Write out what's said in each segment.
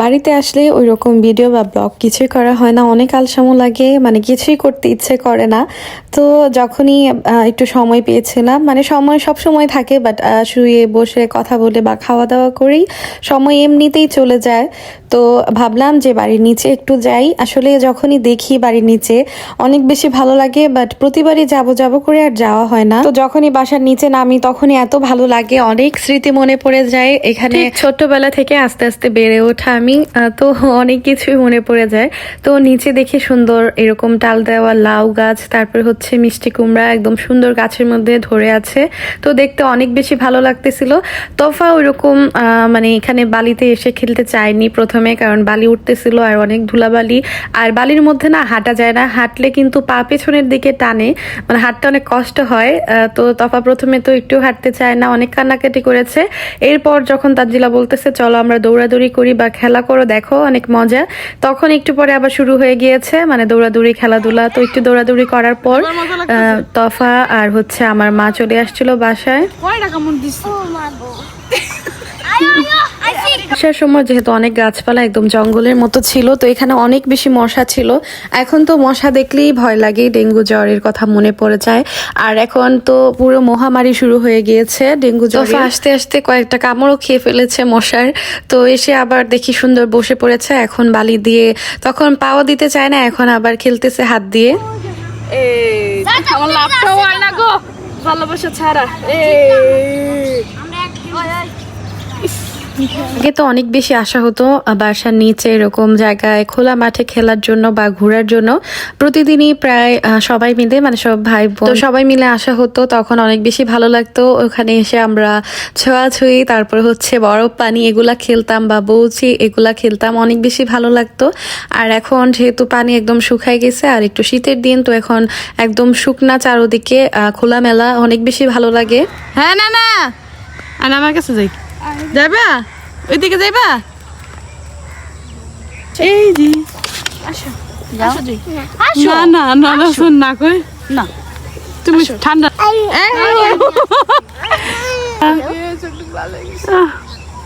বাড়িতে আসলে ওই রকম ভিডিও বা ব্লগ কিছুই করা হয় না, অনেক আলসামো লাগে, মানে কিছুই করতে ইচ্ছে করে না। তো যখনই একটু সময় পেয়েছিলাম, মানে সময় সব সময় থাকে, বাট শুয়ে বসে কথা বলে বা খাওয়া দাওয়া করেই সময় এমনিতেই চলে যায়। তো ভাবলাম যে বাড়ির নিচে একটু যাই। আসলে যখনই দেখি বাড়ির নিচে অনেক বেশি ভালো লাগে, বাট প্রতিবারই যাব করে আর যাওয়া হয় না। তো যখনই বাসার নিচে নামি তখনই এত ভালো লাগে, অনেক স্মৃতি মনে পড়ে যায়। এখানে ছোট্টবেলা থেকে আস্তে আস্তে বেড়ে ওঠা আমি, তো অনেক কিছুই মনে পড়ে যায়। তো নিচে দেখি সুন্দর এরকম টাল দেওয়া লাউ গাছ, তারপর হচ্ছে মিষ্টি কুমড়া একদম সুন্দর গাছের মধ্যে ধরে আছে। তো দেখতে অনেক বেশি ভালো লাগতেছিল। তোফা ওইরকম মানে এখানে বালিতে এসে খেলতে চায়নি প্রথমে, কারণ বালি উঠতেছিল আর অনেক ধুলাবালি, আর বালির মধ্যে না হাঁটা যায় না, হাঁটলে কিন্তু পা পেছনের দিকে টানে, মানে হাঁটতে অনেক কষ্ট হয়। তো তোফা প্রথমে তো একটু হাঁটতে চায় না, অনেক কান্নাকাটি করেছে। এরপর যখন তাজিলা বলতেছে চলো আমরা দৌড়াদৌড়ি করি বা খেলা করো, দেখো অনেক মজা, তখন একটু পরে আবার শুরু হয়ে গিয়েছে মানে দৌড়াদৌড়ি খেলাধুলা। তো একটু দৌড়াদৌড়ি করার পর তোফা আর হচ্ছে আমার মা চলে আসছিল বাসায়। আসার সময় যেহেতু অনেক গাছপালা একদম জঙ্গলের মতো ছিল, তো এখানে অনেক বেশি মশা ছিল। এখন তো মশা দেখলেই ভয় লাগে, ডেঙ্গু জ্বরের কথা মনে পড়ে যায়। আর এখন তো পুরো মহামারী শুরু হয়ে গিয়েছে ডেঙ্গু জ্বর, আস্তে আস্তে কয়েকটা কামড়ও খেয়ে ফেলেছে মশার। তো এসে আবার দেখি সুন্দর বসে পড়েছে, এখন বালি দিয়ে, তখন পাওয়া দিতে চায় না, এখন আবার খেলতেছে হাত দিয়ে। ভালোবাসা ছাড়া আগে তো অনেক বেশি আশা হতো বাসার নিচে এরকম জায়গায় খোলা মাঠে খেলার জন্য বা ঘোরার জন্য। প্রতিদিনই প্রায় সবাই মিলে, মানে সব ভাই বোন সবাই মিলে আসা হতো, তখন অনেক বেশি ভালো লাগতো। ওখানে এসে আমরা ছোঁয়াছুঁয়ি, তারপর হচ্ছে বরফ পানি এগুলা খেলতাম বা বউচি এগুলা খেলতাম, অনেক বেশি ভালো লাগতো। আর এখন যেহেতু পানি একদম শুকাই গেছে আর একটু শীতের দিন, তো এখন একদম শুকনা চারোদিকে খোলামেলা, অনেক বেশি ভালো লাগে। হ্যাঁ না না আর আমার কাছে যাই, যাবা ওইদিকে যাইবা? এই জি না না না না শোন না কই না, তুমি ঠান্ডা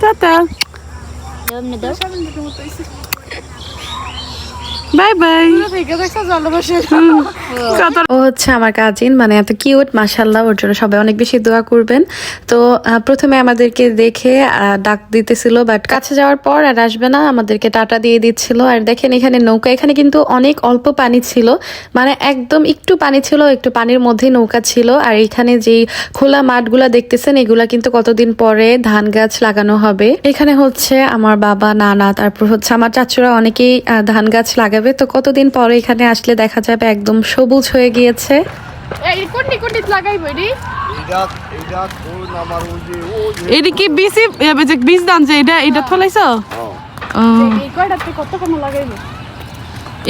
টাটা বাই বাই। ও হচ্ছে আমার কাজিন, মানে এত কিউট মাশাআল্লাহ, ওর জন্য সবাই অনেক বেশি দোয়া করবেন। তো প্রথমে আমাদেরকে দেখে ডাক দিতেছিল, বাট কাছে যাওয়ার পর আর আসবে না, আমাদেরকে টাটা দিয়ে দিচ্ছিল। আর দেখেন এখানে নৌকা, এখানে কিন্তু অনেক অল্প পানি ছিল, মানে একদম একটু পানি ছিল, একটু পানির মধ্যেই নৌকা ছিল। আর এখানে যেই খোলা মাঠগুলা দেখতেছেন এগুলা কিন্তু কতদিন পরে ধান গাছ লাগানো হবে। এখানে হচ্ছে আমার বাবা নানা, তারপর হচ্ছে আমার চাচুরা অনেকেই ধান গাছ লাগাবে। তো কতদিন পরে এখানে আসলে দেখা যাবে একদম সবুজ হয়ে গিয়েছে। এটা কি বীজ দান যে এটা থলাইছো?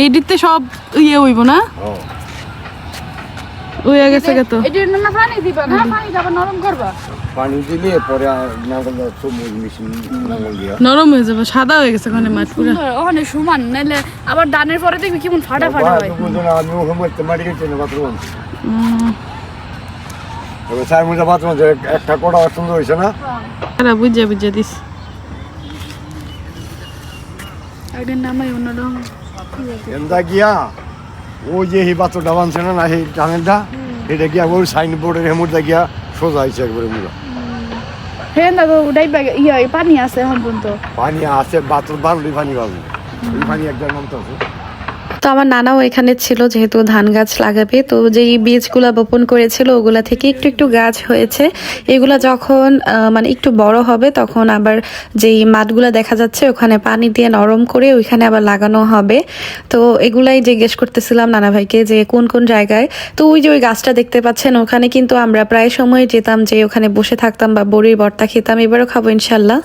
এইদিতে সব ইয়ে হইব না, ওই গেছে কত পানি দিবা না, পানি যাবে নরম করবা, পানি দিলে পরে নরম হয়ে যাবে, সাদা হয়ে গেছে ওখানে মাঠ পুরো ওখানে সমান, নাইলে আবার দানের পরে দেখবি কেমন ফাটা ফাটা হয়। একটা কোড়া সুন্দর হয়েছে না, বুঝে বুঝে দিস একদিন নামাই অন্যরকম গিয়া ওই যে এই বাচ্চাটা বানছে না সেই টানেরটা, এটা গিয়া ওই সাইনবোর্ডের হেমুরটা গিয়া সোজা হয়েছে একবারে মুড়া। হ্যাঁ দাদা ওটাই পানি আছে এখন পর্যন্ত, পানি আছে বাচ্চার বারুলি পানি পাবে, ওই পানি একদম নামতে আছে। তো আমার নানাও এখানে ছিল, যেহেতু ধান গাছ লাগাবে, তো যেই বীজগুলা বপন করেছিল ওগুলা থেকে একটু একটু গাছ হয়েছে। এগুলা যখন মানে একটু বড় হবে তখন আবার যেই মাঠগুলা দেখা যাচ্ছে ওখানে পানি দিয়ে নরম করে ওইখানে আবার লাগানো হবে। তো এগুলাই জিজ্ঞেস করতেছিলাম নানা ভাইকে যে কোন কোন জায়গায়। তো ওই যে ওই গাছটা দেখতে পাচ্ছেন, ওখানে কিন্তু আমরা প্রায় সময় যেতাম, যে ওখানে বসে থাকতাম বা বড়ির ভর্তা খেতাম, এবারও খাবো ইনশাল্লাহ।